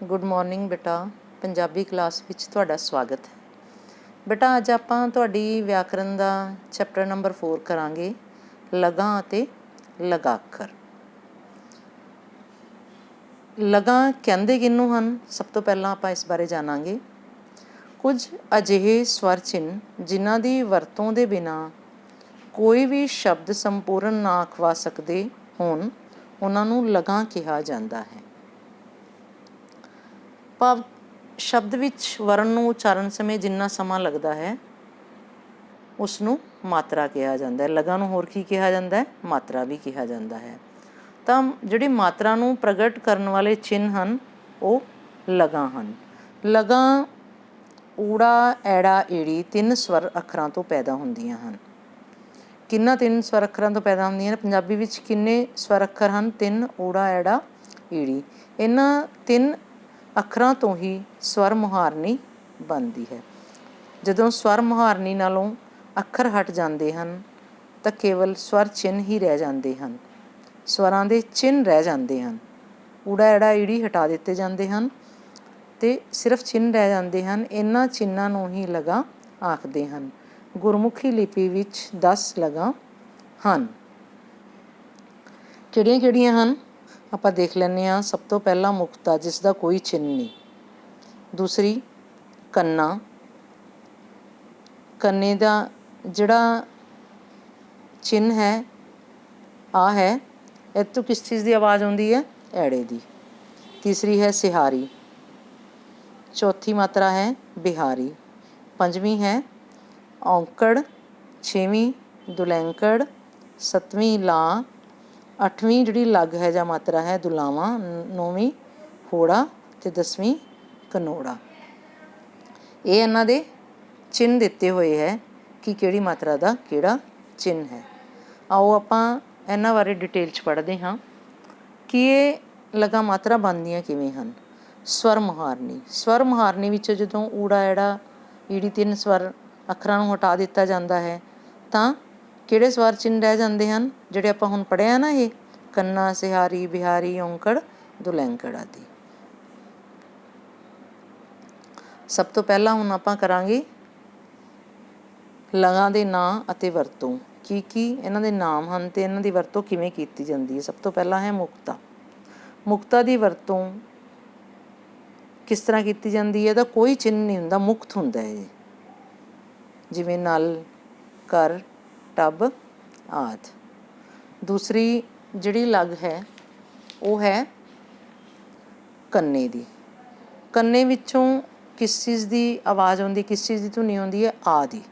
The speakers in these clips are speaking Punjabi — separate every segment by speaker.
Speaker 1: ਗੁੱਡ ਮੋਰਨਿੰਗ ਬੇਟਾ। ਪੰਜਾਬੀ ਕਲਾਸ ਵਿੱਚ ਤੁਹਾਡਾ ਸਵਾਗਤ ਹੈ। ਬੇਟਾ ਅੱਜ ਆਪਾਂ ਤੁਹਾਡੀ ਵਿਆਕਰਨ ਦਾ ਚੈਪਟਰ ਨੰਬਰ 4 ਕਰਾਂਗੇ, ਲਗਾਂ ਅਤੇ ਲਗਾਖਰ। ਲਗਾਂ ਕਹਿੰਦੇ ਕਿਹਨੂੰ ਹਨ? ਸਭ ਤੋਂ ਪਹਿਲਾਂ ਆਪਾਂ ਇਸ ਬਾਰੇ ਜਾਣਾਂਗੇ। ਕੁਝ ਅਜਿਹੇ ਸਵਰ ਚਿੰਨ੍ਹ ਜਿਨ੍ਹਾਂ ਦੀ ਵਰਤੋਂ ਦੇ ਬਿਨਾਂ ਕੋਈ ਵੀ ਸ਼ਬਦ ਸੰਪੂਰਨ ਨਾ ਅਖਵਾ ਸਕਦੇ ਹੋਣ, ਉਹਨਾਂ ਨੂੰ ਲਗਾਂ ਕਿਹਾ ਜਾਂਦਾ ਹੈ। ਭਾਵ ਸ਼ਬਦ ਵਿੱਚ ਵਰਨ ਨੂੰ ਉਚਾਰਨ ਸਮੇਂ ਜਿੰਨਾ ਸਮਾਂ ਲੱਗਦਾ ਹੈ ਉਸ ਨੂੰ ਮਾਤਰਾ ਕਿਹਾ ਜਾਂਦਾ ਹੈ। ਲਗਾਂ ਨੂੰ ਹੋਰ ਕੀ ਕਿਹਾ ਜਾਂਦਾ ਹੈ? ਮਾਤਰਾ ਵੀ ਕਿਹਾ ਜਾਂਦਾ ਹੈ। ਤਾਂ ਜਿਹੜੀ ਮਾਤਰਾ ਨੂੰ ਪ੍ਰਗਟ ਕਰਨ ਵਾਲੇ ਚਿੰਨ੍ਹ ਹਨ ਉਹ ਲਗਾਂ ਹਨ। ਲਗਾਂ ਊੜਾ, ਐੜਾ, ਈੜੀ 3 ਸਵਰ ਅੱਖਰਾਂ ਤੋਂ ਪੈਦਾ ਹੁੰਦੀਆਂ ਹਨ। ਕਿੰਨਾ 3 ਸਵਰ ਅੱਖਰਾਂ ਤੋਂ ਪੈਦਾ ਹੁੰਦੀਆਂ ਨੇ? ਪੰਜਾਬੀ ਵਿੱਚ ਕਿੰਨੇ ਸਵਰ ਅੱਖਰ ਹਨ? 3। ਊੜਾ, ਐੜਾ, ਈੜੀ। ਇਹਨਾਂ 3 ਅੱਖਰਾਂ ਤੋਂ ਹੀ ਸਵਰ ਮੁਹਾਰਨੀ ਬਣਦੀ ਹੈ। ਜਦੋਂ ਸਵਰ ਮੁਹਾਰਨੀ ਨਾਲੋਂ ਅੱਖਰ ਹਟ ਜਾਂਦੇ ਹਨ ਤਾਂ ਕੇਵਲ ਸਵਰ ਚਿੰਨ੍ਹ ਹੀ ਰਹਿ ਜਾਂਦੇ ਹਨ। ਸਵਰਾਂ ਦੇ ਚਿੰਨ੍ਹ ਰਹਿ ਜਾਂਦੇ ਹਨ। ਊੜਾ, ਐੜਾ, ਈੜੀ ਹਟਾ ਦਿੱਤੇ ਜਾਂਦੇ ਹਨ ਅਤੇ ਸਿਰਫ ਚਿੰਨ੍ਹ ਰਹਿ ਜਾਂਦੇ ਹਨ। ਇਹਨਾਂ ਚਿੰਨ੍ਹਾਂ ਨੂੰ ਹੀ ਲਗਾਂ ਆਖਦੇ ਹਨ। ਗੁਰਮੁਖੀ ਲਿਪੀ ਵਿੱਚ 10 ਲਗਾਂ ਹਨ। ਕਿਹੜੀਆਂ ਕਿਹੜੀਆਂ ਹਨ ਆਪਾਂ ਦੇਖ ਲੈਂਦੇ ਹਾਂ। ਸਭ ਤੋਂ ਪਹਿਲਾਂ ਮੁਕਤਾ, ਜਿਸ ਦਾ ਕੋਈ ਚਿੰਨ੍ਹ ਨਹੀਂ। ਦੂਸਰੀ ਕੰਨਾ, ਕੰਨੇ ਦਾ ਜਿਹੜਾ ਚਿੰਨ੍ਹ ਹੈ ਆ ਹੈ, ਇਹ ਤੋਂ ਕਿਸ ਚੀਜ਼ ਦੀ ਆਵਾਜ਼ ਆਉਂਦੀ ਹੈ? ਐੜੇ ਦੀ। ਤੀਸਰੀ ਹੈ ਸਿਹਾਰੀ। ਚੌਥੀ ਮਾਤਰਾ ਹੈ ਬਿਹਾਰੀ। ਪੰਜਵੀਂ ਹੈ ਔਂਕੜ। ਛੇਵੀਂ ਦੁਲੈਂਕੜ। ਸੱਤਵੀਂ ਲਾਂ। ਅੱਠਵੀਂ ਜਿਹੜੀ ਲੱਗ ਹੈ ਜਾਂ ਮਾਤਰਾ ਹੈ ਦੁਲਾਵਾਂ। ਨੌਵੀਂ ਹੋੜਾ ਅਤੇ 10ਵੀਂ ਕਨੋੜਾ। ਇਹ ਇਹਨਾਂ ਦੇ ਚਿੰਨ੍ਹ ਦਿੱਤੇ ਹੋਏ ਹੈ ਕਿ ਕਿਹੜੀ ਮਾਤਰਾ ਦਾ ਕਿਹੜਾ ਚਿੰਨ੍ਹ ਹੈ। ਆਓ ਆਪਾਂ ਇਹਨਾਂ ਬਾਰੇ ਡਿਟੇਲ 'ਚ ਪੜ੍ਹਦੇ ਹਾਂ ਕਿ ਇਹ ਲਗਾਂ ਮਾਤਰਾ ਬਣਦੀਆਂ ਕਿਵੇਂ ਹਨ। ਸਵਰ ਮੁਹਾਰਨੀ। ਸਵਰ ਮੁਹਾਰਨੀ ਵਿੱਚ ਜਦੋਂ ਊੜਾ, ਐੜਾ, ਈੜੀ 3 ਸਵਰ ਅੱਖਰਾਂ ਨੂੰ ਹਟਾ ਦਿੱਤਾ ਜਾਂਦਾ ਹੈ ਤਾਂ ਕਿਹੜੇ ਸਵਰ ਚਿੰਨ੍ਹ ਰਹਿ ਜਾਂਦੇ ਹਨ? ਜਿਹੜੇ ਆਪਾਂ ਹੁਣ ਪੜ੍ਹਿਆ ਨਾ, ਇਹ ਕੰਨਾ, ਸਿਹਾਰੀ, ਬਿਹਾਰੀ, ਔਂਕੜ, ਦੁਲੈਂਕੜ ਆਦਿ। ਸਭ ਤੋਂ ਪਹਿਲਾਂ ਹੁਣ ਆਪਾਂ ਕਰਾਂਗੇ ਲਗਾਂ ਦੇ ਨਾਂ ਅਤੇ ਵਰਤੋਂ। ਕੀ ਇਹਨਾਂ ਦੇ ਨਾਮ ਹਨ ਅਤੇ ਇਹਨਾਂ ਦੀ ਵਰਤੋਂ ਕਿਵੇਂ ਕੀਤੀ ਜਾਂਦੀ ਹੈ। ਸਭ ਤੋਂ ਪਹਿਲਾਂ ਹੈ ਮੁਕਤਾ। ਮੁਕਤਾ ਦੀ ਵਰਤੋਂ ਕਿਸ ਤਰ੍ਹਾਂ ਕੀਤੀ ਜਾਂਦੀ ਹੈ? ਇਹਦਾ ਕੋਈ ਚਿੰਨ੍ਹ ਨਹੀਂ ਹੁੰਦਾ, ਮੁਕਤ ਹੁੰਦਾ ਹੈ। ਜਿਵੇਂ ਨਲ, ਕਰ, ਟੱਬ ਆਦਿ। ਦੂਸਰੀ ਜਿਹੜੀ ਲਗ ਹੈ ਉਹ ਹੈ ਕੰਨੇ ਦੀ। ਕੰਨੇ ਵਿੱਚੋਂ ਕਿਸ ਚੀਜ਼ ਦੀ ਆਵਾਜ਼ ਆਉਂਦੀ, ਕਿਸ ਚੀਜ਼ ਦੀ ਧੁਨੀ ਆਉਂਦੀ ਹੈ? ਆ ਦੀ।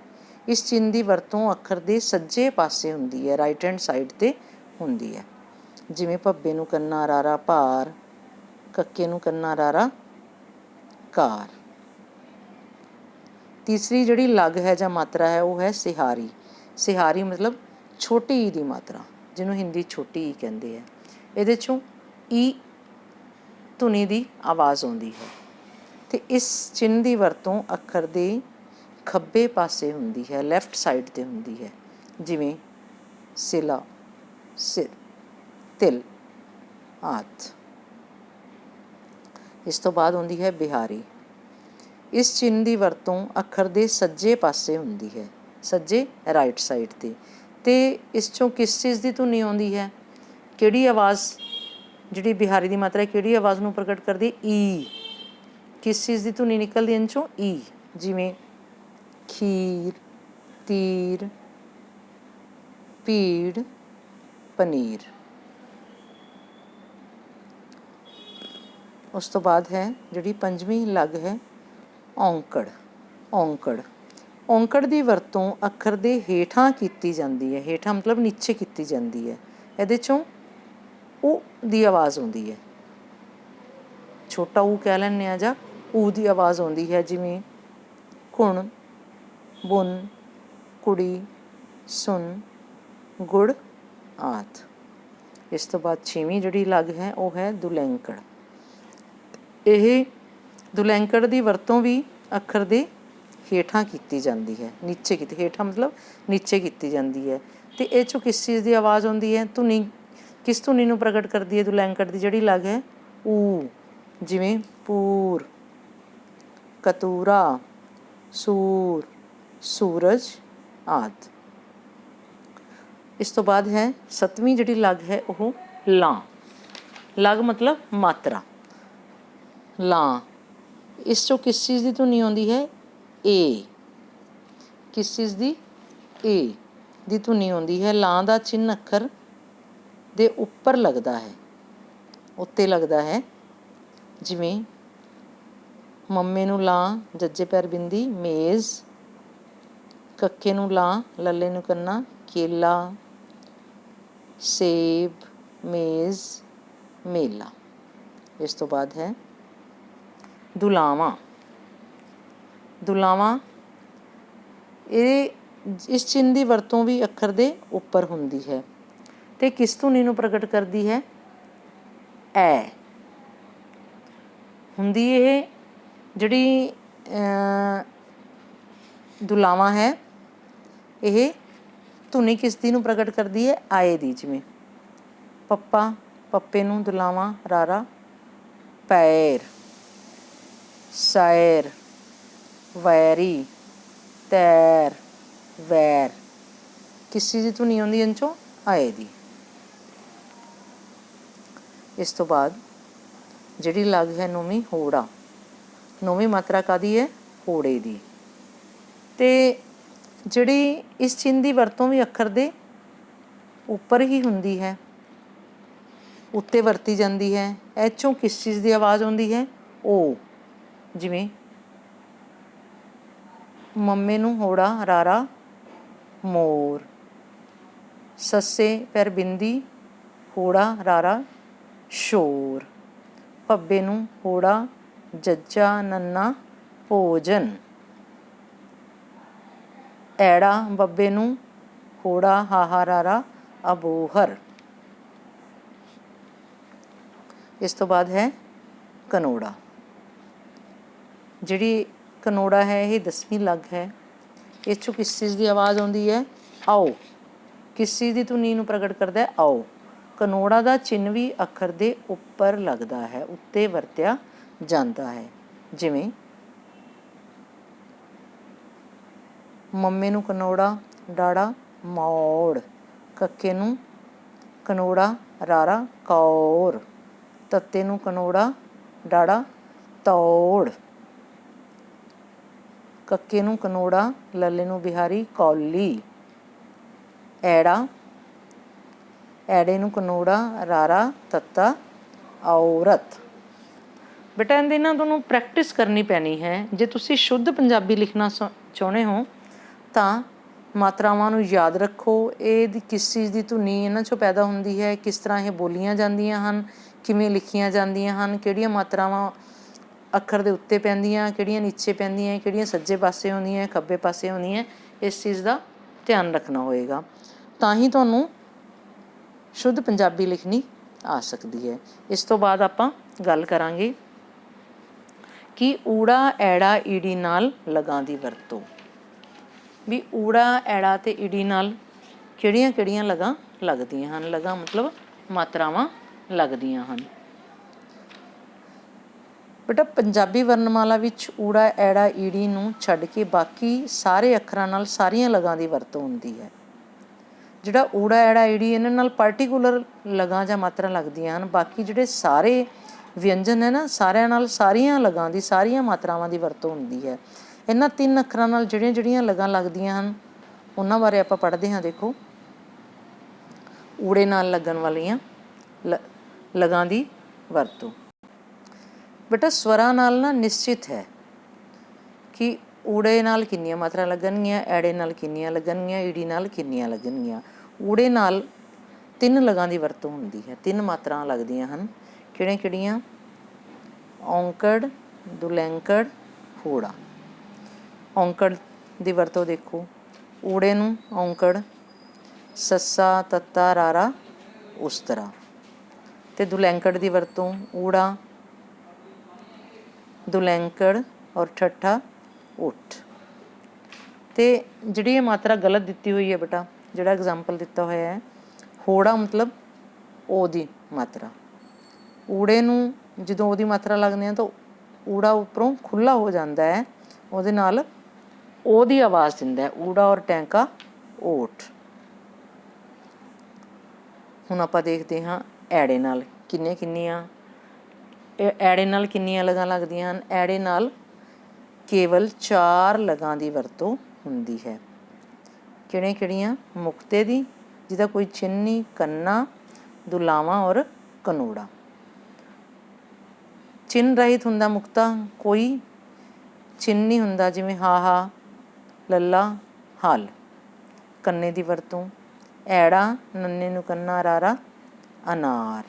Speaker 1: ਇਸ ਚਿੰਨ੍ਹ ਦੀ ਵਰਤੋਂ ਅੱਖਰ ਦੇ ਸੱਜੇ ਪਾਸੇ ਹੁੰਦੀ ਹੈ, ਰਾਈਟ ਹੈਂਡ ਸਾਈਡ 'ਤੇ ਹੁੰਦੀ ਹੈ। ਜਿਵੇਂ ਭੱਬੇ ਨੂੰ ਕੰਨਾ ਰਾਰਾ ਭਾਰ, ਕੱਕੇ ਨੂੰ ਕੰਨਾ ਰਾਰਾ ਕਾਰ। ਤੀਸਰੀ ਜਿਹੜੀ ਲਗ ਹੈ ਜਾਂ ਮਾਤਰਾ ਹੈ ਉਹ ਹੈ ਸਿਹਾਰੀ। ਸਿਹਾਰੀ ਮਤਲਬ ਛੋਟੀ ਈ ਦੀ ਮਾਤਰਾ, ਜਿਹਨੂੰ ਹਿੰਦੀ ਛੋਟੀ ਈ ਕਹਿੰਦੇ ਹੈ। ਇਹਦੇ 'ਚੋਂ ਈ ਧੁਨੀ ਦੀ ਆਵਾਜ਼ ਆਉਂਦੀ ਹੈ ਅਤੇ ਇਸ ਚਿੰਨ੍ਹ ਦੀ ਵਰਤੋਂ ਅੱਖਰ ਦੇ ਖੱਬੇ ਪਾਸੇ ਹੁੰਦੀ ਹੈ, ਲੈਫਟ ਸਾਈਡ 'ਤੇ ਹੁੰਦੀ ਹੈ। ਜਿਵੇਂ ਸਿਲਾ, ਸਿਰ, ਤਿਲ ਆਦਿ। ਇਸ ਤੋਂ ਬਾਅਦ ਆਉਂਦੀ ਹੈ ਬਿਹਾਰੀ। ਇਸ ਚਿੰਨ੍ਹ ਦੀ ਵਰਤੋਂ ਅੱਖਰ ਦੇ ਸੱਜੇ ਪਾਸੇ ਹੁੰਦੀ ਹੈ, ਸੱਜੇ ਰਾਈਟ ਸਾਈਡ 'ਤੇ। ਅਤੇ ਇਸ 'ਚੋਂ ਕਿਸ ਚੀਜ਼ ਦੀ ਧੁਨੀ ਆਉਂਦੀ ਹੈ? ਕਿਹੜੀ ਆਵਾਜ਼ ਜਿਹੜੀ ਬਿਹਾਰੀ ਦੀ ਮਾਤਰਾ ਕਿਹੜੀ ਆਵਾਜ਼ ਨੂੰ ਪ੍ਰਗਟ ਕਰਦੀ? ਈ। ਕਿਸ ਚੀਜ਼ ਦੀ ਧੁਨੀ ਨਿਕਲਦੀ ਇਹਨਾਂ 'ਚੋਂ? ਈ। ਜਿਵੇਂ ਖੀਰ, ਤੀਰ, ਭੀੜ, ਪਨੀਰ। ਉਸ ਤੋਂ ਬਾਅਦ ਹੈ ਜਿਹੜੀ ਪੰਜਵੀਂ ਲਗ ਹੈ ਔਂਕੜ। ਔਂਕੜ। ਔਂਕੜ ਦੀ ਵਰਤੋਂ ਅੱਖਰ ਦੇ ਹੇਠਾਂ ਕੀਤੀ ਜਾਂਦੀ ਹੈ। ਹੇਠਾਂ ਮਤਲਬ ਨੀਚੇ ਕੀਤੀ ਜਾਂਦੀ ਹੈ। ਇਹਦੇ 'ਚੋਂ ਊ ਦੀ ਆਵਾਜ਼ ਆਉਂਦੀ ਹੈ, ਛੋਟਾ ਊ ਕਹਿ ਲੈਂਦੇ ਹਾਂ, ਜਾਂ ਊ ਦੀ ਆਵਾਜ਼ ਆਉਂਦੀ ਹੈ। ਜਿਵੇਂ ਘੁਣ, ਬੁਣ, ਕੁੜੀ, ਸੁਣ, ਗੁੜ ਆਦਿ। ਇਸ ਤੋਂ ਬਾਅਦ ਛੇਵੀਂ ਜਿਹੜੀ ਲਗ ਹੈ ਉਹ ਹੈ ਦੁਲੈਂਕੜ। ਇਹ ਦੁਲੈਂਕੜ ਦੀ ਵਰਤੋਂ ਵੀ ਅੱਖਰ ਦੇ ਹੇਠਾਂ ਕੀਤੀ ਜਾਂਦੀ ਹੈ, ਨੀਚੇ ਕੀਤੀ, ਹੇਠਾਂ ਮਤਲਬ ਨੀਚੇ ਕੀਤੀ ਜਾਂਦੀ ਹੈ। ਅਤੇ ਇਹ 'ਚੋਂ ਕਿਸ ਚੀਜ਼ ਦੀ ਆਵਾਜ਼ ਆਉਂਦੀ ਹੈ? ਧੁਨੀ ਕਿਸ ਧੁਨੀ ਨੂੰ ਪ੍ਰਗਟ ਕਰਦੀ ਹੈ? ਦੁਲੈਂਕੜ ਦੀ ਜਿਹੜੀ ਲਗ ਹੈ ਊ। ਜਿਵੇਂ पूर, कतूरा, सूर, सूरज आदि। इस तो बाद है सतवीं जिहड़ी लग है वो लां। लग मतलब मात्रा। लां, इस चों किस चीज़ की धुनी आउंदी है? ए। किस चीज़ की? ए दी धुनी आउंदी है। लां दा चिन्ह अखर दे उपर लगदा है, उत्ते लगदा है। जिवें मम्मे नूं लां, जज्जे पैर बिंदी, मेज़। कक्के नूं लां, लल्ले नूं कन्ना, केला, सेब, मेज़, मेला। इस तो बाद है दुलावां। दुलावां इस चिन्ह की वरतों भी अखर दे उपर हुंदी है ते किस धुनी नूं प्रगट करदी है? ऐ हुंदी। ये जिहड़ी दुलावां है ਇਹ ਧੁਨੀ किस दी नूं प्रगट करदी है? आए दी। जिवें पप्पा, पप्पे नूं दुलावां रारा, पैर, सैर, वैरी, तैर, वैर। किस चीज़ की धुनी आउंदी इन चों? आए दी। इस तो बाद जिहड़ी लग है नौवीं होड़ा। नौवीं मात्रा काहदी है? होड़े दी। ते जिहड़ी इस चिन्ह की वरतों भी अखर दे उपर ही हुंदी है, उत्ते वरती जाती है। ਇਹ 'चों किस चीज़ की आवाज़ आउंदी है? ओ। जिवें मम्मे नूं होड़ा रारा, मोर। सस्से पैर बिंदी, होड़ा रारा, शोर। भब्बे नूं होड़ा, जज्जा नन्ना, भोजन। ऐड़ा बब्बे नूं होड़ा हाहा रारा, अबोहर। इस तो बाद है कनोड़ा। जिहड़ी कनोड़ा है ये 10वीं लग है। इस चों किस चीज़ की आवाज़ आउंदी है? आओ। किस चीज़ की धुनी नूं प्रगट करदा है? आओ। कनोड़ा दा चिन्ह भी अखर दे उपर लगदा है, उत्ते वरतिया जांदा है। जिवें मम्मे नूं कनोड़ा डाड़ा, मौड़। कक्के नूं कनोड़ा रारा, कौर। तत्ते नूं कनोड़ा डाड़ा, तौड़। कक्के नूं कनोड़ा, लल्ले नूं बिहारी, कौली। ऐड़ा, ऐड़े नूं कनोड़ा रारा, तत्ता, औरत। बेटा इहदी ना तुहानूं प्रैक्टिस करनी पैनी है। जे तुसीं शुद्ध पंजाबी लिखना चाहुंदे हो ਤਾਂ ਮਾਤਰਾਵਾਂ ਨੂੰ ਯਾਦ ਰੱਖੋ। ਇਹ ਕਿਸ ਚੀਜ਼ ਦੀ ਧੁਨੀ ਇਹਨਾਂ 'ਚੋਂ ਪੈਦਾ ਹੁੰਦੀ ਹੈ, ਕਿਸ ਤਰ੍ਹਾਂ ਇਹ ਬੋਲੀਆਂ ਜਾਂਦੀਆਂ ਹਨ, ਕਿਵੇਂ ਲਿਖੀਆਂ ਜਾਂਦੀਆਂ ਹਨ, ਕਿਹੜੀਆਂ ਮਾਤਰਾਵਾਂ ਅੱਖਰ ਦੇ ਉੱਤੇ ਪੈਂਦੀਆਂ, ਕਿਹੜੀਆਂ ਨੀਚੇ ਪੈਂਦੀਆਂ, ਕਿਹੜੀਆਂ ਸੱਜੇ ਪਾਸੇ ਹੁੰਦੀਆਂ, ਖੱਬੇ ਪਾਸੇ ਹੁੰਦੀਆਂ। ਇਸ ਚੀਜ਼ ਦਾ ਧਿਆਨ ਰੱਖਣਾ ਹੋਏਗਾ, ਤਾਂ ਹੀ ਤੁਹਾਨੂੰ ਸ਼ੁੱਧ ਪੰਜਾਬੀ ਲਿਖਣੀ ਆ ਸਕਦੀ ਹੈ। ਇਸ ਤੋਂ ਬਾਅਦ ਆਪਾਂ ਗੱਲ ਕਰਾਂਗੇ ਕਿ ਊੜਾ ਐੜਾ ਈੜੀ ਨਾਲ ਲਗਾਂ ਦੀ ਵਰਤੋਂ। ਵੀ ਊੜਾ ਐੜਾ ਤੇ ਈੜੀ ਨਾਲ ਕਿਹੜੀਆਂ ਕਿਹੜੀਆਂ ਲਗਾਂ ਲੱਗਦੀਆਂ ਹਨ। ਲਗਾਂ ਮਤਲਬ ਮਾਤਰਾਵਾਂ ਲੱਗਦੀਆਂ ਹਨ। ਬੇਟਾ ਪੰਜਾਬੀ ਵਰਨਮਾਲਾ ਵਿੱਚ ਊੜਾ ਐੜਾ ਈੜੀ ਨੂੰ ਛੱਡ ਕੇ ਬਾਕੀ ਸਾਰੇ ਅੱਖਰਾਂ ਨਾਲ ਸਾਰੀਆਂ ਲਗਾਂ ਦੀ ਵਰਤੋਂ ਹੁੰਦੀ ਹੈ। ਜਿਹੜਾ ਊੜਾ ਐੜਾ ਈੜੀ ਇਹਨਾਂ ਨਾਲ ਪਾਰਟੀਕੂਲਰ ਲਗਾਂ ਜਾਂ ਮਾਤਰਾ ਲੱਗਦੀਆਂ ਹਨ। ਬਾਕੀ ਜਿਹੜੇ ਸਾਰੇ ਵਿਅੰਜਨ ਹੈ ਨਾ, ਸਾਰਿਆਂ ਨਾਲ ਸਾਰੀਆਂ ਲਗਾਂ ਦੀ ਸਾਰੀਆਂ ਮਾਤਰਾਵਾਂ ਦੀ ਵਰਤੋਂ ਹੁੰਦੀ ਹੈ। ਇਹਨਾਂ 3 ਅੱਖਰਾਂ ਨਾਲ ਜਿਹੜੀਆਂ ਜਿਹੜੀਆਂ ਲਗਾਂ ਲੱਗਦੀਆਂ ਹਨ ਉਹਨਾਂ ਬਾਰੇ ਆਪਾਂ ਪੜ੍ਹਦੇ ਹਾਂ। ਦੇਖੋ, ਊੜੇ ਨਾਲ ਲੱਗਣ ਵਾਲੀਆਂ ਲਗਾਂ ਦੀ ਵਰਤੋਂ। ਬੇਟਾ ਸਵਰਾਂ ਨਾਲ ਨਾ ਨਿਸ਼ਚਿਤ ਹੈ ਕਿ ਊੜੇ ਨਾਲ ਕਿੰਨੀਆਂ ਮਾਤਰਾ ਲੱਗਣਗੀਆਂ, ਐੜੇ ਨਾਲ ਕਿੰਨੀਆਂ ਲੱਗਣਗੀਆਂ, ਈੜੀ ਨਾਲ ਕਿੰਨੀਆਂ ਲੱਗਣਗੀਆਂ। ਊੜੇ ਨਾਲ 3 ਲਗਾਂ ਦੀ ਵਰਤੋਂ ਹੁੰਦੀ ਹੈ, 3 ਮਾਤਰਾ ਲੱਗਦੀਆਂ ਹਨ। ਕਿਹੜੀਆਂ ਕਿਹੜੀਆਂ? ਔਂਕੜ, ਦੁਲੈਂਕੜ, ਹੋੜਾ। ਔਂਕੜ ਦੀ ਵਰਤੋਂ ਦੇਖੋ, ਊੜੇ ਨੂੰ ਔਂਕੜ, ਸੱਸਾ ਤੱਤਾ ਰਾਰਾ ਉਸਤਰਾ। ਅਤੇ ਦੁਲੈਂਕੜ ਦੀ ਵਰਤੋਂ ਊੜਾ, ਦੁਲੈਂਕੜ ਔਰ ਠੱਠਾ ਉੱਠ। ਅਤੇ ਜਿਹੜੀ ਇਹ ਮਾਤਰਾ ਗਲਤ ਦਿੱਤੀ ਹੋਈ ਹੈ ਬੇਟਾ, ਜਿਹੜਾ ਐਗਜ਼ਾਮਪਲ ਦਿੱਤਾ ਹੋਇਆ ਹੈ, ਹੋੜਾ ਮਤਲਬ ਓ ਦੀ ਮਾਤਰਾ। ਊੜੇ ਨੂੰ ਜਦੋਂ ਉਹਦੀ ਮਾਤਰਾ ਲੱਗਦੇ ਆ ਤਾਂ ਊੜਾ ਉੱਪਰੋਂ ਖੁੱਲ੍ਹਾ ਹੋ ਜਾਂਦਾ ਹੈ, ਉਹਦੇ ਨਾਲ ਓ ਦੀ ਆਵਾਜ਼ ਦਿੰਦਾ ਹੈ। ਊੜਾ ਔਰ ਟੈਂਕਾ ਓਠ। ਹੁਣ ਆਪਾਂ ਦੇਖਦੇ ਹਾਂ ਐੜੇ ਨਾਲ ਕਿੰਨੀਆਂ ਐੜੇ ਨਾਲ ਕਿੰਨੀਆਂ ਲਗਾਂ ਲੱਗਦੀਆਂ ਹਨ। ਐੜੇ ਨਾਲ ਕੇਵਲ 4 ਲਗਾਂ ਦੀ ਵਰਤੋਂ ਹੁੰਦੀ ਹੈ। ਕਿਹੜੀਆਂ? ਮੁਕਤੇ ਦੀ, ਜਿਹਦਾ ਕੋਈ ਚਿੰਨ੍ਹ ਨਹੀਂ, ਕੰਨਾ, ਦੁਲਾਵਾਂ ਔਰ ਕਨੋੜਾ। ਚਿੰਨ੍ਹ ਰਹਿਤ ਹੁੰਦਾ ਮੁਕਤਾ, ਕੋਈ ਚਿੰਨ੍ਹ ਨਹੀਂ ਹੁੰਦਾ, ਜਿਵੇਂ ਹਾ, ਲੱਲਾ, ਹਲ। ਕੰਨੇ ਦੀ ਵਰਤੋਂ ਐੜਾ, ਨੰਨੇ ਨੂੰ ਕੰਨਾ, ਰਾਰਾ, ਅਨਾਰ।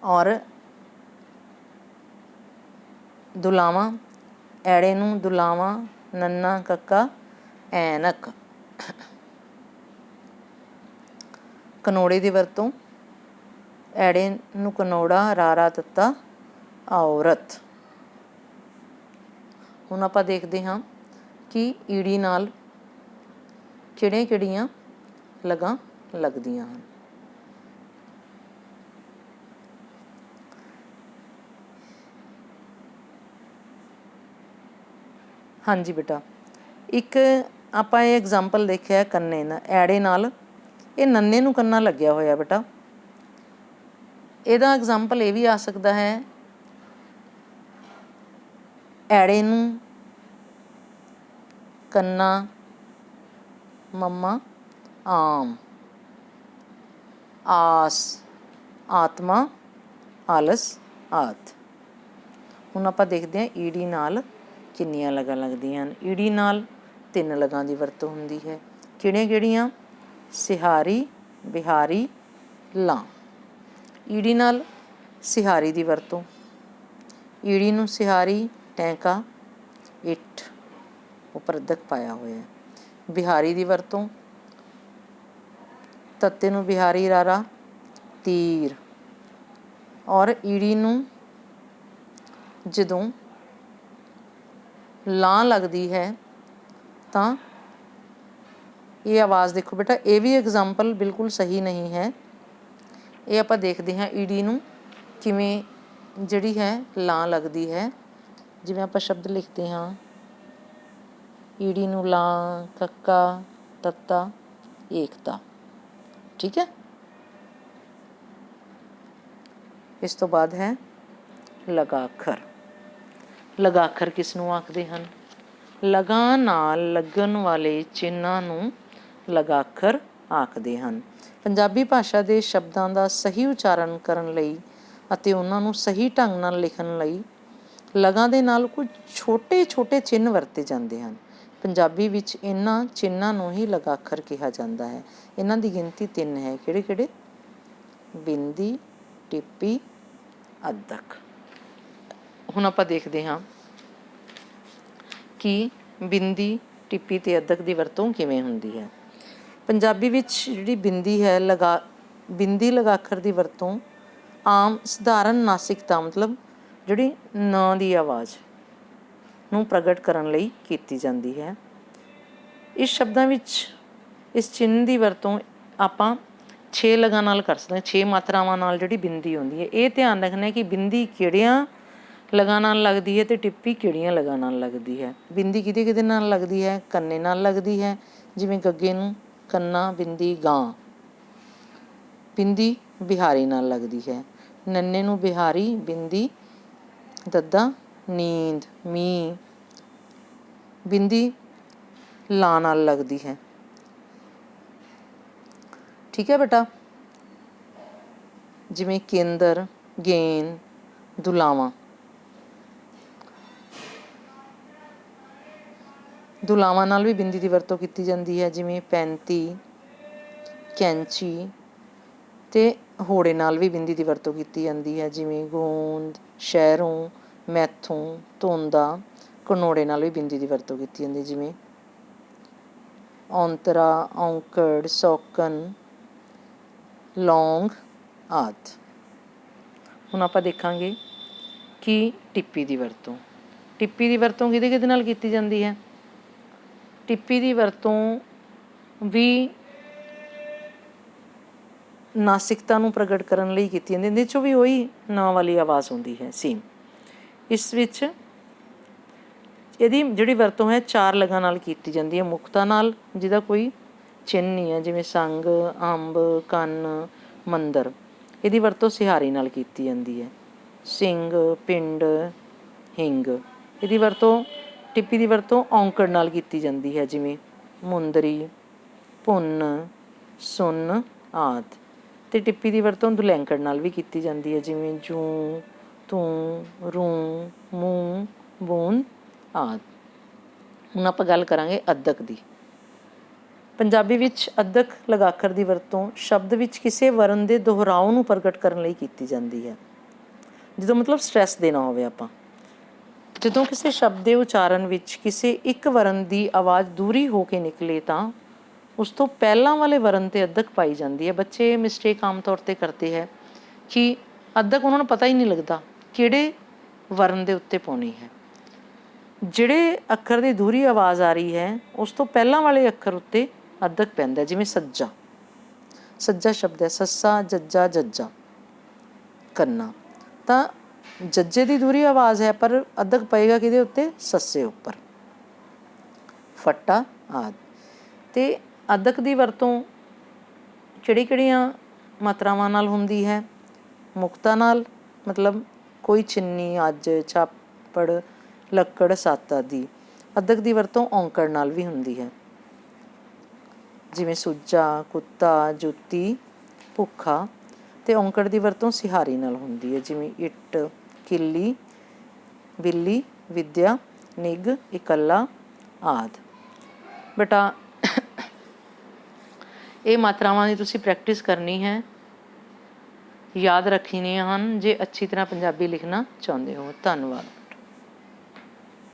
Speaker 1: ਔਰ ਦੁਲਾਵਾਂ, ਐੜੇ ਨੂੰ ਦੁਲਾਵਾਂ, ਨੰਨਾ ਕੱਕਾ, ਐਨਕ। ਕਨੋੜੇ ਦੀ ਵਰਤੋਂ ਐੜੇ ਨੂੰ ਕਨੋੜਾ, ਰਾਰਾ, ਤੱਤਾ, ਔਰਤ। ਹੁਣ ਆਪਾਂ ਦੇਖਦੇ ਹਾਂ ਕਿ ਈੜੀ ਨਾਲ ਕਿਹੜੀਆਂ ਲਗਾਂ ਲੱਗਦੀਆਂ ਹਨ। ਹਾਂਜੀ ਬੇਟਾ, ਇੱਕ ਆਪਾਂ ਇਹ ਐਗਜ਼ਾਮਪਲ ਦੇਖਿਆ ਕੰਨੇ ਨਾਲ, ਐੜੇ ਨਾਲ। ਇਹ ਨੰਨੇ ਨੂੰ ਕੰਨਾ ਲੱਗਿਆ ਹੋਇਆ ਬੇਟਾ। ਇਹਦਾ ਐਗਜ਼ਾਮਪਲ ਇਹ ਵੀ ਆ ਸਕਦਾ ਹੈ, ਐੜੇ ਨੂੰ ਕੰਨਾ, ਮੰਮਾ, ਆਮ, ਆਸ, ਆਤਮਾ, ਆਲਸ ਆਦਿ। ਹੁਣ ਆਪਾਂ ਦੇਖਦੇ ਹਾਂ ਈੜੀ ਨਾਲ ਕਿੰਨੀਆਂ ਲਗਾਂ ਲੱਗਦੀਆਂ ਹਨ। ਈੜੀ ਨਾਲ 3 ਲਗਾਂ ਦੀ ਵਰਤੋਂ ਹੁੰਦੀ ਹੈ। ਕਿਹੜੀਆਂ? ਸਿਹਾਰੀ, ਬਿਹਾਰੀ, ਲਾਂ। ਈੜੀ ਨਾਲ ਸਿਹਾਰੀ ਦੀ ਵਰਤੋਂ, ਈੜੀ ਨੂੰ ਸਿਹਾਰੀ, ਟੈਂਕਾ, ਇੱਟ, ਉੱਪਰ ਅੱਧਕ ਪਾਇਆ ਹੋਇਆ ਹੈ। ਬਿਹਾਰੀ ਦੀ ਵਰਤੋਂ ਤੱਤੇ ਨੂੰ ਬਿਹਾਰੀ, ਰਾਰਾ, ਤੀਰ। ਔਰ ਈੜੀ ਨੂੰ ਜਦੋਂ ਲਾਂ ਲੱਗਦੀ ਹੈ ਤਾਂ ਇਹ ਆਵਾਜ਼ ਦੇਖੋ ਬੇਟਾ, ਇਹ ਵੀ ਐਗਜ਼ਾਮਪਲ ਬਿਲਕੁਲ ਸਹੀ ਨਹੀਂ ਹੈ। ਇਹ ਆਪਾਂ ਦੇਖਦੇ ਹਾਂ ਈੜੀ ਨੂੰ ਕਿਵੇਂ ਜਿਹੜੀ ਹੈ ਲਾਂ ਲੱਗਦੀ ਹੈ। ਜਿਵੇਂ ਆਪਾਂ ਸ਼ਬਦ ਲਿਖਦੇ ਹਾਂ, ਈੜੀ ਨੂੰ ਲਾਂ, ਕੱਕਾ, ਤੱਤਾ, ਏਕਤਾ। ਠੀਕ ਹੈ। ਇਸ ਤੋਂ ਬਾਅਦ ਹੈ ਲਗਾਖਰ। ਲਗਾਖਰ ਕਿਸ ਨੂੰ ਆਖਦੇ ਹਨ? ਲਗਾਂ ਨਾਲ ਲੱਗਣ ਵਾਲੇ ਚਿੰਨ੍ਹਾਂ ਨੂੰ ਲਗਾਖਰ ਆਖਦੇ ਹਨ। ਪੰਜਾਬੀ ਭਾਸ਼ਾ ਦੇ ਸ਼ਬਦਾਂ ਦਾ ਸਹੀ ਉਚਾਰਨ ਕਰਨ ਲਈ ਅਤੇ ਉਹਨਾਂ ਨੂੰ ਸਹੀ ਢੰਗ ਨਾਲ ਲਿਖਣ ਲਈ ਲਗਾਂ ਦੇ ਨਾਲ ਕੁਝ ਛੋਟੇ ਚਿੰਨ੍ਹ ਵਰਤੇ ਜਾਂਦੇ ਹਨ। ਪੰਜਾਬੀ ਵਿੱਚ ਇਹਨਾਂ ਚਿੰਨ੍ਹਾਂ ਨੂੰ ਹੀ ਲਗਾਖਰ ਕਿਹਾ ਜਾਂਦਾ ਹੈ। ਇਹਨਾਂ ਦੀ ਗਿਣਤੀ 3 ਹੈ। ਕਿਹੜੇ? ਬਿੰਦੀ, ਟਿੱਪੀ, ਅੱਧਕ। ਹੁਣ ਆਪਾਂ ਦੇਖਦੇ ਹਾਂ ਕਿ ਬਿੰਦੀ, ਟਿੱਪੀ ਅਤੇ ਅੱਧਕ ਦੀ ਵਰਤੋਂ ਕਿਵੇਂ ਹੁੰਦੀ ਹੈ। ਪੰਜਾਬੀ ਵਿੱਚ ਜਿਹੜੀ ਬਿੰਦੀ ਲਗਾਖਰ ਦੀ ਵਰਤੋਂ ਆਮ ਸਧਾਰਨ ਨਾਸਿਕਤਾ, ਮਤਲਬ ਜਿਹੜੀ ਨ ਦੀ ਆਵਾਜ਼ ਨੂੰ ਪ੍ਰਗਟ ਕਰਨ ਲਈ ਕੀਤੀ ਜਾਂਦੀ ਹੈ। ਇਸ ਸ਼ਬਦਾਂ ਵਿੱਚ ਇਸ ਚਿੰਨ੍ਹ ਦੀ ਵਰਤੋਂ ਆਪਾਂ 6 ਲਗਾਂ ਨਾਲ ਕਰ ਸਕਦੇ ਹਾਂ। 6 ਮਾਤਰਾਵਾਂ ਨਾਲ ਜਿਹੜੀ ਬਿੰਦੀ ਹੁੰਦੀ ਹੈ। ਇਹ ਧਿਆਨ ਰੱਖਣਾ ਕਿ ਬਿੰਦੀ ਕਿਹੜੀਆਂ ਲਗਾਂ ਨਾਲ ਲੱਗਦੀ ਹੈ ਅਤੇ ਟਿੱਪੀ ਕਿਹੜੀਆਂ ਲਗਾਂ ਨਾਲ ਲੱਗਦੀ ਹੈ। ਬਿੰਦੀ ਕਿਹਦੇ ਨਾਲ ਲੱਗਦੀ ਹੈ? ਕੰਨੇ ਨਾਲ ਲੱਗਦੀ ਹੈ, ਜਿਵੇਂ ਗੱਗੇ ਨੂੰ ਕੰਨਾ, ਬਿੰਦੀ, ਗਾਂ। ਬਿੰਦੀ ਬਿਹਾਰੀ ਨਾਲ ਲੱਗਦੀ ਹੈ। ਨੰਨੇ ਨੂੰ ਬਿਹਾਰੀ, ਬਿੰਦੀ, ਦੱਦਾ, ਨੀਂਦ, ਮੀਂਹ। ਬਿੰਦੀ ਲਾਂ ਨਾਲ ਲੱਗਦੀ ਹੈ। ਠੀਕ ਹੈ ਬੇਟਾ। ਜਿਵੇਂ ਕੇਂਦਰ, ਗੇਂਦ, ਦੁਲਾਵਾਂ। ਦੁਲਾਵਾਂ ਨਾਲ ਵੀ ਬਿੰਦੀ ਦੀ ਵਰਤੋਂ ਕੀਤੀ ਜਾਂਦੀ ਹੈ, ਜਿਵੇਂ 35, ਕੈਂਚੀ। ਅਤੇ ਹੋੜੇ ਨਾਲ ਵੀ ਬਿੰਦੀ ਦੀ ਵਰਤੋਂ ਕੀਤੀ ਜਾਂਦੀ ਹੈ, ਜਿਵੇਂ ਗੋਂਦ, ਸ਼ਹਿਰੋਂ, ਮੈਥੋਂ, ਧੋਂਦਾ। ਕਨੋੜੇ ਨਾਲ ਵੀ ਬਿੰਦੀ ਦੀ ਵਰਤੋਂ ਕੀਤੀ ਜਾਂਦੀ, ਜਿਵੇਂ ਔਂਤਰਾ, ਔਂਕੜ, ਸੌਕਣ, ਲੌਂਗ ਆਦਿ। ਹੁਣ ਆਪਾਂ ਦੇਖਾਂਗੇ ਕਿ ਟਿੱਪੀ ਦੀ ਵਰਤੋਂ। ਟਿੱਪੀ ਦੀ ਵਰਤੋਂ ਕਿਹਦੇ ਨਾਲ ਕੀਤੀ ਜਾਂਦੀ ਹੈ? ਟਿੱਪੀ ਦੀ ਵਰਤੋਂ ਵੀ ਨਾਸਿਕਤਾ ਨੂੰ ਪ੍ਰਗਟ ਕਰਨ ਲਈ ਕੀਤੀ ਜਾਂਦੀ, ਇਹਦੇ 'ਚੋਂ ਵੀ ਉਹੀ ਨਾਂ ਵਾਲੀ ਆਵਾਜ਼ ਹੁੰਦੀ ਹੈ ਸੀਮ। ਇਸ ਵਿੱਚ ਇਹਦੀ ਜਿਹੜੀ ਵਰਤੋਂ ਹੈ 4 ਲਗਾਂ ਨਾਲ ਕੀਤੀ ਜਾਂਦੀ ਹੈ। ਮੁਕਤਾ ਨਾਲ, ਜਿਹਦਾ ਕੋਈ ਚਿੰਨ੍ਹ ਨਹੀਂ ਹੈ, ਜਿਵੇਂ ਸੰਗ, ਅੰਬ, ਕੰਨ, ਮੰਦਰ। ਇਹਦੀ ਵਰਤੋਂ ਸਿਹਾਰੀ ਨਾਲ ਕੀਤੀ ਜਾਂਦੀ ਹੈ। ਸਿੰਘ, ਪਿੰਡ, ਹਿੰਗ। ਇਹਦੀ ਵਰਤੋਂ ਟਿੱਪੀ ਦੀ ਵਰਤੋਂ ਔਂਕੜ ਨਾਲ ਕੀਤੀ ਜਾਂਦੀ ਹੈ, ਜਿਵੇਂ ਮੁੰਦਰੀ, ਭੁੰਨ, ਸੁੰਨ ਆਦਿ। ਅਤੇ ਟਿੱਪੀ ਦੀ ਵਰਤੋਂ ਦੁਲੈਂਕੜ ਨਾਲ ਵੀ ਕੀਤੀ ਜਾਂਦੀ ਹੈ, ਜਿਵੇਂ ਜੂੰ, ਤੂੰ, ਰੂੰ, ਮੂੰ, ਬੂੰ ਆਦਿ। ਹੁਣ ਆਪਾਂ ਗੱਲ ਕਰਾਂਗੇ ਅੱਧਕ ਦੀ। ਪੰਜਾਬੀ ਵਿੱਚ ਅੱਧਕ ਲਗਾਖਰ ਦੀ ਵਰਤੋਂ ਸ਼ਬਦ ਵਿੱਚ ਕਿਸੇ ਵਰਨ ਦੇ ਦੁਹਰਾਓ ਨੂੰ ਪ੍ਰਗਟ ਕਰਨ ਲਈ ਕੀਤੀ ਜਾਂਦੀ ਹੈ। ਜਦੋਂ ਮਤਲਬ ਸਟਰੈਸ ਦੇਣਾ ਹੋਵੇ ਆਪਾਂ, ਜਦੋਂ ਕਿਸੇ ਸ਼ਬਦ ਦੇ ਉਚਾਰਨ ਵਿੱਚ ਕਿਸੇ ਇੱਕ ਵਰਨ ਦੀ ਆਵਾਜ਼ ਦੂਰੀ ਹੋ ਕੇ ਨਿਕਲੇ ਤਾਂ ਉਸ ਤੋਂ ਪਹਿਲਾਂ ਵਾਲੇ ਵਰਨ 'ਤੇ ਅੱਧਕ ਪਾਈ ਜਾਂਦੀ ਹੈ। ਬੱਚੇ ਇਹ ਮਿਸਟੇਕ ਆਮ ਤੌਰ 'ਤੇ ਕਰਦੇ ਹੈ ਕਿ ਅੱਧਕ ਉਹਨਾਂ ਨੂੰ ਪਤਾ ਹੀ ਨਹੀਂ ਲੱਗਦਾ ਕਿਹੜੇ ਵਰਨ ਦੇ ਉੱਤੇ ਪਾਉਣੀ ਹੈ। ਜਿਹੜੇ ਅੱਖਰ ਦੀ ਦੂਹਰੀ ਆਵਾਜ਼ ਆ ਰਹੀ ਹੈ ਉਸ ਤੋਂ ਪਹਿਲਾਂ ਵਾਲੇ ਅੱਖਰ ਉੱਤੇ ਅੱਧਕ ਪੈਂਦਾ, ਜਿਵੇਂ ਸੱਜਾ। ਸੱਜਾ ਸ਼ਬਦ ਹੈ, ਸੱਸਾ, ਜੱਜਾ, ਜੱਜਾ, ਕੰਨਾ। ਤਾਂ ਜੱਜੇ ਦੀ ਦੂਹਰੀ ਆਵਾਜ਼ ਹੈ ਪਰ ਅੱਧਕ ਪਏਗਾ ਕਿਹਦੇ ਉੱਤੇ? ਸੱਸੇ ਉੱਪਰ। ਫੱਟਾ ਆਦਿ। ਅਤੇ ਅੱਧਕ ਦੀ ਵਰਤੋਂ ਕਿਹੜੀਆਂ ਮਾਤਰਾਵਾਂ ਨਾਲ ਹੁੰਦੀ ਹੈ? ਮੁਕਤਾ ਨਾਲ, ਮਤਲਬ ਕੋਈ ਚਿੰਨੀ, ਅੱਜ, ਛਾਪੜ, ਲੱਕੜ, ਸੱਤ ਆਦਿ। ਅੱਧਕ ਦੀ ਵਰਤੋਂ ਔਂਕੜ ਨਾਲ ਵੀ ਹੁੰਦੀ ਹੈ, ਜਿਵੇਂ ਸੁੱਜਾ, ਕੁੱਤਾ, ਜੁੱਤੀ, ਭੁੱਖਾ। ਅਤੇ ਔਂਕੜ ਦੀ ਵਰਤੋਂ ਸਿਹਾਰੀ ਨਾਲ ਹੁੰਦੀ ਹੈ, ਜਿਵੇਂ ਇੱਟ, ਕਿੱਲੀ, ਬਿੱਲੀ, ਵਿੱਦਿਆ, ਨਿੱਘ, ਇਕੱਲਾ ਆਦਿ। ਬੇਟਾ ਇਹ ਮਾਤਰਾਵਾਂ ਦੀ ਤੁਸੀਂ ਪ੍ਰੈਕਟਿਸ ਕਰਨੀ ਹੈ, ਯਾਦ ਰੱਖਣੀਆਂ ਹਨ ਜੇ ਅੱਛੀ ਤਰ੍ਹਾਂ ਪੰਜਾਬੀ ਲਿਖਣਾ ਚਾਹੁੰਦੇ ਹੋ। ਧੰਨਵਾਦ।